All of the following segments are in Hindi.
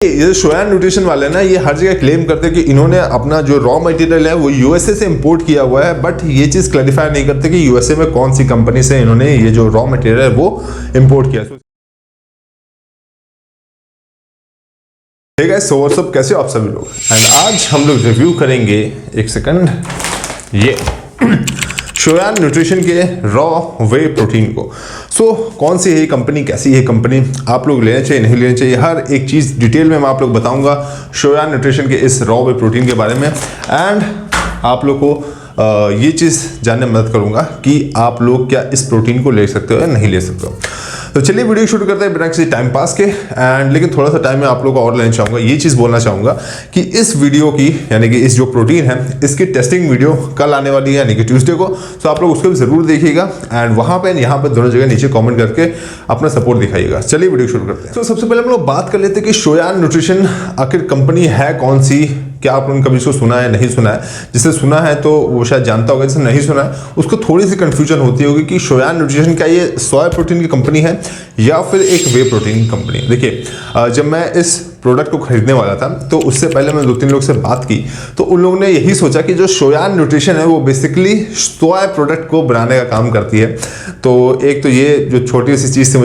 ये सोया न्यूट्रिशन वाले ना ये हर जगह क्लेम करते हैं कि इन्होंने अपना जो रॉ मटेरियल है वो यूएसए से इंपोर्ट किया हुआ है, बट ये चीज़ क्लैरिफाई नहीं करते कि यूएसए में कौन सी कंपनी से इन्होंने ये जो रॉ मटेरियल है वो इंपोर्ट किया। Hey guys, so what's up, कैसे हो आप सभी लोग। एंड आज हम लोग रिव्यू करेंगे, एक सेकंड, ये सोया न्यूट्रिशन के रॉ वे प्रोटीन को। सो कौन सी है ये कंपनी, कैसी है कंपनी, आप लोग लेना चाहिए नहीं लेना चाहिए, हर एक चीज़ डिटेल में मैं आप लोग बताऊंगा सोया न्यूट्रिशन के इस रॉ वे प्रोटीन के बारे में। एंड आप लोग को ये चीज़ जानने में मदद करूंगा कि आप लोग क्या इस प्रोटीन को ले सकते हो या नहीं ले सकते हो। तो चलिए वीडियो शुरू करते हैं बिना किसी टाइम पास के। एंड लेकिन थोड़ा सा टाइम में आप लोगों को और लेना चाहूँगा, ये चीज़ बोलना चाहूँगा कि इस वीडियो की यानी कि इस जो प्रोटीन है इसकी टेस्टिंग वीडियो कल आने वाली है यानी कि ट्यूसडे को। तो आप लोग उसको भी ज़रूर देखिएगा एंड वहाँ पे यहाँ पे दोनों जगह नीचे कमेंट करके अपना सपोर्ट दिखाइएगा। चलिए वीडियो शुरू करते हैं। तो सबसे पहले हम लोग बात कर लेते हैं कि सोया न्यूट्रिशन आखिर कंपनी है कौन सी, क्या आप लोगों ने कभी इसको सुना है नहीं सुना है। जिससे सुना है तो वो शायद जानता होगा, जिससे नहीं सुना है उसको थोड़ी सी कंफ्यूजन होती होगी कि सोया न्यूट्रिशन क्या ये सोया प्रोटीन की कंपनी है या फिर एक वे प्रोटीन की कंपनी। देखिए, जब मैं इस प्रोडक्ट को खरीदने वाला था तो उससे पहले मैं 2-3 लोग से बात की तो उन लोगों ने यही सोचा कि जो सोया न्यूट्रिशन है वो बेसिकली सोया प्रोडक्ट को बनाने का काम करती है। तो एक तो ये जो छोटी सी चीज़ थी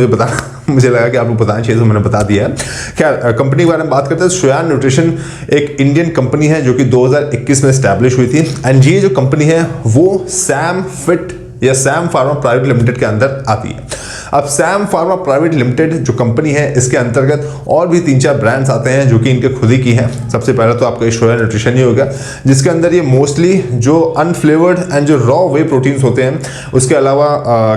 मुझे लगा कि आप लोग बताना चाहिए तो मैंने बता दिया है। खैर, कंपनी के बारे में बात करते हैं। सोया न्यूट्रिशन एक इंडियन कंपनी है जो कि 2021 में स्टैब्लिश हुई थी। एंड ये जो कंपनी है वो सैम फिट या सैम फार्मा प्राइवेट लिमिटेड के अंदर आती है। अब सैम फार्मा प्राइवेट लिमिटेड जो कंपनी है इसके अंतर्गत और भी 3-4 ब्रांड्स आते हैं जो कि इनके खुद ही की हैं। सबसे पहले तो आपका सोया न्यूट्रिशन ही होगा जिसके अंदर ये मोस्टली जो अनफ्लेवर्ड एंड जो रॉ वे प्रोटीन्स होते हैं, उसके अलावा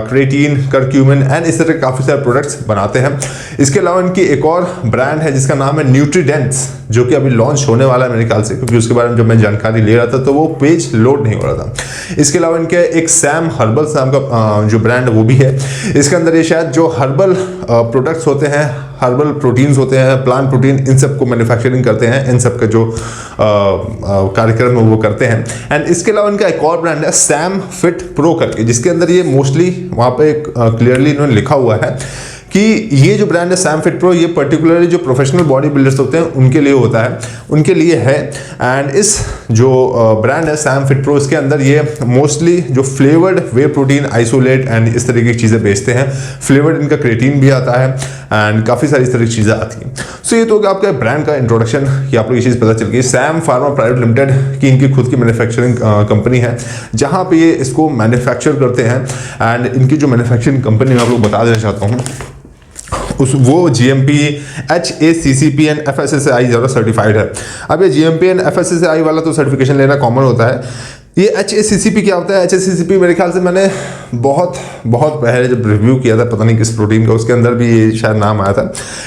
क्रेटीन, करक्यूमिन एंड इस तरह काफ़ी सारे प्रोडक्ट्स बनाते हैं। इसके अलावा इनकी एक और ब्रांड है जिसका नाम है न्यूट्रीडेंट्स, जो कि अभी लॉन्च होने वाला है मेरे ख्याल से, क्योंकि उसके बारे में जब मैं जानकारी ले रहा था तो वो पेज लोड नहीं हो रहा था। इसके अलावा इनके एक सैम हर्बल्स नाम का जो ब्रांड है वो भी है। इसके अंदर ये शायद जो हर्बल प्रोडक्ट्स होते हैं, हर्बल प्रोटीन्स होते हैं, प्लांट प्रोटीन, इन सब को मैन्युफैक्चरिंग करते हैं, इन सब का जो कार्यक्रम है वो करते हैं। एंड इसके अलावा इनका एक और ब्रांड है सैम फिट प्रो करके, जिसके अंदर ये मोस्टली वहाँ पे क्लियरली इन्होंने लिखा हुआ है कि ये जो ब्रांड है सैम फिट प्रो, ये पर्टिकुलरली जो प्रोफेशनल बॉडी बिल्डर्स होते हैं उनके लिए होता है, उनके लिए है। एंड इस जो ब्रांड है सैम फिट प्रो, इसके अंदर ये मोस्टली जो flavoured way protein, isolate and इस तरीके की चीज़ें बेचते हैं। फ्लेवर्ड इनका क्रेटीन भी आता है एंड काफ़ी सारी इस तरह की चीज़ें आती हैं। सो ये तो आपका ब्रांड का इंट्रोडक्शन कि आप लोग ये चीज़ पता चल गई। सैम फार्मा प्राइवेट लिमिटेड की इनकी खुद की मैन्युफैक्चरिंग कंपनी है जहाँ पे ये इसको मैन्युफैक्चर करते हैं। एंड इनकी जो मैन्युफैक्चरिंग कंपनी मैं आप लोग बता देना चाहता हूँ वो GMP, HACCP एंड FSSAI ज़्यादा सर्टिफाइड है। अब ये GMP एंड FSSAI वाला तो सर्टिफिकेशन लेना कॉमन होता है। ये HACCP क्या होता है? HACCP मेरे ख्याल से मैंने बहुत पहले जब रिव्यू किया था, पता नहीं किस प्रोटीन का, उसके अंदर भी ये शायद नाम आया था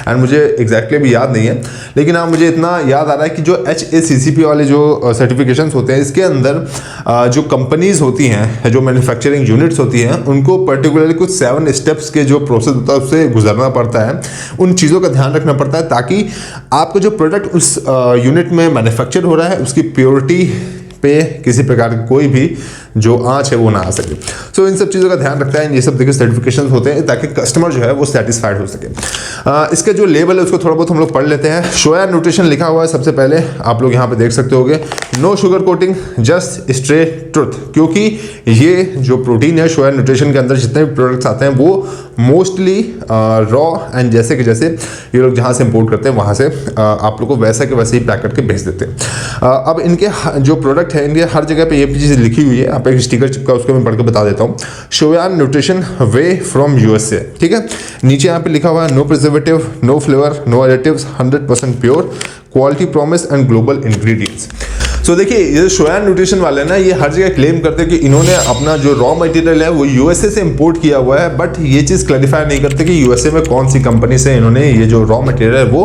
एंड मुझे एग्जैक्टली भी याद नहीं है। लेकिन हाँ, मुझे इतना याद आ रहा है कि जो HACCP वाले जो सर्टिफिकेशंस होते हैं इसके अंदर जो कंपनीज होती हैं, जो मैन्युफैक्चरिंग यूनिट्स होती हैं, उनको पर्टिकुलरली कुछ 7 स्टेप्स के जो प्रोसेस होता है उससे गुजरना पड़ता है। उन चीज़ों का ध्यान रखना पड़ता है ताकि आपका जो प्रोडक्ट उस यूनिट में मैन्युफैक्चर हो रहा है उसकी प्योरिटी पे किसी प्रकार की कोई भी जो आँच है वो ना आ सके। सो इन सब चीज़ों का ध्यान रखता है। ये सब देखिए सर्टिफिकेशन होते हैं ताकि कस्टमर जो है वो सेटिस्फाइड हो सके। इसका जो लेबल है उसको थोड़ा बहुत हम लोग पढ़ लेते हैं। सोया न्यूट्रिशन लिखा हुआ है सबसे पहले, आप लोग यहाँ पे देख सकते होगे, no sugar coating, just straight truth. क्योंकि ये जो प्रोटीन है सोया न्यूट्रिशन के अंदर जितने भी प्रोडक्ट्स आते हैं वो मोस्टली रॉ एंड जैसे ये लोग जहाँ से इम्पोर्ट करते हैं वहाँ से आप लोग को वैसा के वैसे ही पैक करके भेज देते हैं। अब इनके जो प्रोडक्ट है इनके हर जगह पे ये चीज़ लिखी हुई है, आप एक स्टिकर चिपका उसको मैं पढ़ के बता देता हूँ। Soya nutrition whey from USA, ठीक है। नीचे यहाँ पे लिखा हुआ है no preservative, no flavour, no additives, 100% pure, quality promise and global ingredients. So देखिए, ये सोया न्यूट्रिशन वाले ना ये हर जगह क्लेम करते हैं कि इन्होंने अपना जो रॉ मटेरियल है वो यूएसए से इंपोर्ट किया हुआ है, बट ये चीज़ क्लैरिफाई नहीं करते कि यूएसए में कौन सी कंपनी से इन्होंने ये जो रॉ मटेरियल है वो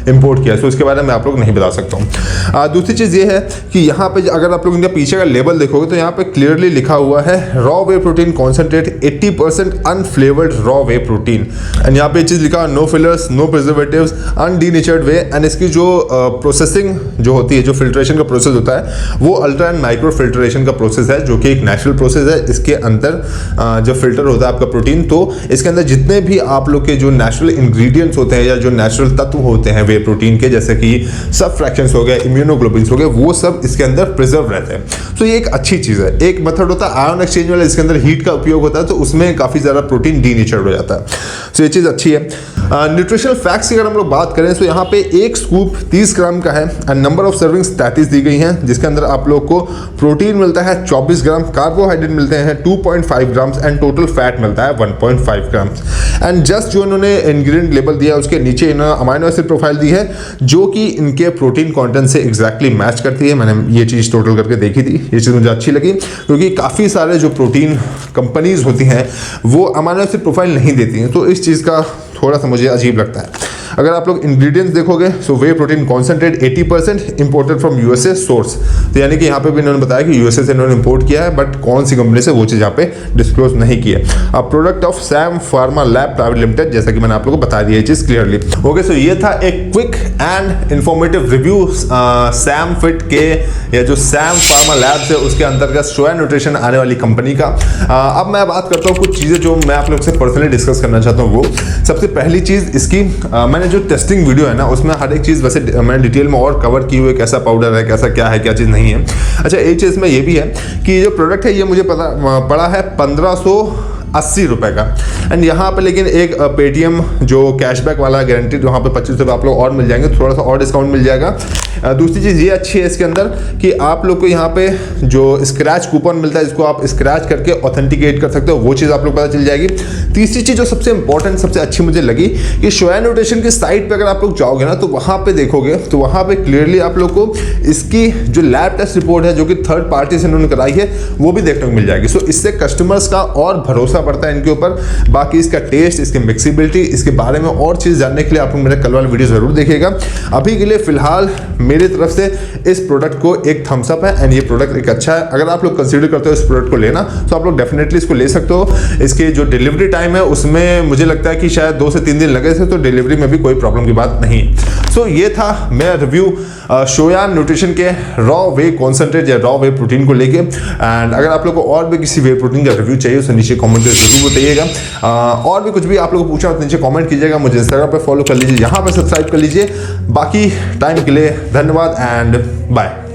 इंपोर्ट किया है। सो इसके बारे में आप लोग नहीं बता सकता हूँ। दूसरी चीज़ ये है कि यहाँ पे अगर आप लोग इनका पीछे का लेबल देखोगे तो यहाँ पे क्लियरली लिखा हुआ है raw whey protein concentrate 80% unflavoured raw whey protein. And यहाँ पे चीज़ लिखा है no fillers, no preservatives, undenatured whey. And इसकी जो प्रोसेसिंग जो होती है, जो फिल्ट्रेशन का प्रोसेस होता है होता है वो अल्ट्रा एंड माइक्रो फिल्ट्रेशन का प्रोसेस है, जो कि एक नेचुरल प्रोसेस है। इसके अंदर जब फिल्टर होता है आपका प्रोटीन, तो इसके अंदर जितने भी आप लोग के जो नेचुरल इंग्रेडिएंट्स होते हैं या जो नेचुरल तत्व होते हैं वे प्रोटीन के, जैसे कि सब फ्रैक्शंस हो गए, इम्यूनोग्लोबिन्स हो गए, वो सब इसके अंदर प्रिजर्व रहते हैं। तो ये एक अच्छी चीज़ है। एक मेथड होता है आयन एक्सचेंज वाला, इसके अंदर हीट का उपयोग होता है, तो उसमें काफ़ी ज़्यादा प्रोटीन डीनेचर्ड हो जाता है। तो ये चीज़ अच्छी है। न्यूट्रिशनल फैक्ट्स की अगर हम लोग बात करें तो यहाँ पे एक स्कूप 30 ग्राम का है एंड नंबर ऑफ सर्विंग्स 33 दी गई हैं, जिसके अंदर आप लोग को प्रोटीन मिलता है 24 ग्राम, कार्बोहाइड्रेट मिलते हैं 2.5 ग्राम्स एंड टोटल फैट मिलता है 1.5 ग्राम्स। एंड जस्ट जो इन्होंने इंग्रेडिएंट लेबल दिया है उसके नीचे इन्होंने अमाइनो एसिड प्रोफाइल दी है, जो कि इनके प्रोटीन कंटेंट से एग्जैक्टली मैच करती है। मैंने ये चीज़ टोटल करके देखी थी, ये चीज़ मुझे अच्छी लगी, क्योंकि काफ़ी सारे जो प्रोटीन कंपनीज होती हैं वो अमाइनो एसिड प्रोफाइल नहीं देती हैं, तो इस चीज़ का थोड़ा सा मुझे अजीब लगता है। अगर आप लोग इंग्रेडिएंट्स देखोगे so whey protein concentrate 80% imported from USA source, तो यानी कि यहाँ पे भी इन्होंने बताया कि यूएसए से इन्होंने इंपोर्ट किया है, बट कौन सी कंपनी से वो चीज़ यहाँ पे डिस्क्लोज नहीं की है। अब product of Sam pharma lab private limited, जैसा कि मैंने आप लोगों को बता दिया ये चीज़ क्लियरली। ओके, सो ये था एक quick and informative review Sam fit के या जो सैम फार्मा लैब है उसके अंतर्गत सोया न्यूट्रिशन आने वाली कंपनी का। अब मैं बात करता हूँ कुछ चीज़ें जो मैं आप लोग से पर्सनली डिस्कस करना चाहता हूँ। वो सबसे पहली चीज़ इसकी मैंने जो टेस्टिंग वीडियो है ना उसमें हर एक चीज़ वैसे मैंने डिटेल में और कवर की हुई है, कैसा पाउडर है, कैसा क्या है, क्या चीज़ नहीं है। अच्छा, एक चीज़ में ये भी है कि ये जो प्रोडक्ट है ये मुझे पड़ा है 1580 रुपये का, एंड यहाँ पे लेकिन एक पेटीएम जो कैशबैक वाला गारंटी वहाँ पे 25 रुपये आप लोग और मिल जाएंगे, थोड़ा सा और डिस्काउंट मिल जाएगा। दूसरी चीज़ ये अच्छी है इसके अंदर कि आप लोग को यहाँ पे जो स्क्रैच कूपन मिलता है जिसको आप स्क्रैच करके ऑथेंटिकेट कर सकते हो, वो चीज़ आप लोग पता चल जाएगी। तीसरी चीज़ जो सबसे इंपॉर्टेंट सबसे अच्छी मुझे लगी कि सोया न्यूट्रिशन की साइट पे अगर आप लोग जाओगे ना तो वहाँ पे देखोगे तो वहाँ पे क्लियरली आप लोग को इसकी जो लैब टेस्ट रिपोर्ट है जो कि थर्ड पार्टी से इन्होंने कराई है वो भी देखने को मिल जाएगी। सो इससे कस्टमर्स का और भरोसा बढ़ता है इनके ऊपर। बाकी इसका टेस्ट, इसकी मिक्सिबिलिटी, इसके बारे में और चीज़ जानने के लिए आप लोग मेरे कल वाला वीडियो ज़रूर देखिएगा। अभी के लिए फिलहाल मेरी तरफ से इस प्रोडक्ट को एक थम्स अप है एंड ये प्रोडक्ट एक अच्छा है। अगर आप लोग कंसीडर करते हो इस प्रोडक्ट को लेना तो आप लोग डेफिनेटली इसको ले सकते हो। इसके जो डिलीवरी टाइम है उसमें मुझे लगता है कि शायद 2 से 3 दिन लगे थे, तो डिलीवरी में भी कोई प्रॉब्लम की बात नहीं। सो ये था मेरा रिव्यू सोया न्यूट्रिशन के रॉ वे कॉन्सेंट्रेट या रॉ वे प्रोटीन को लेके। एंड अगर आप लोग को और भी किसी वे प्रोटीन का रिव्यू चाहिए तो नीचे कमेंट करके जरूर बताइएगा। और भी कुछ भी आप लोग को पूछा तो नीचे कमेंट कीजिएगा। मुझे इंस्टाग्राम पे फॉलो कर लीजिए, यहाँ पे सब्सक्राइब कर लीजिए। बाकी टाइम के लिए धन्यवाद एंड बाय।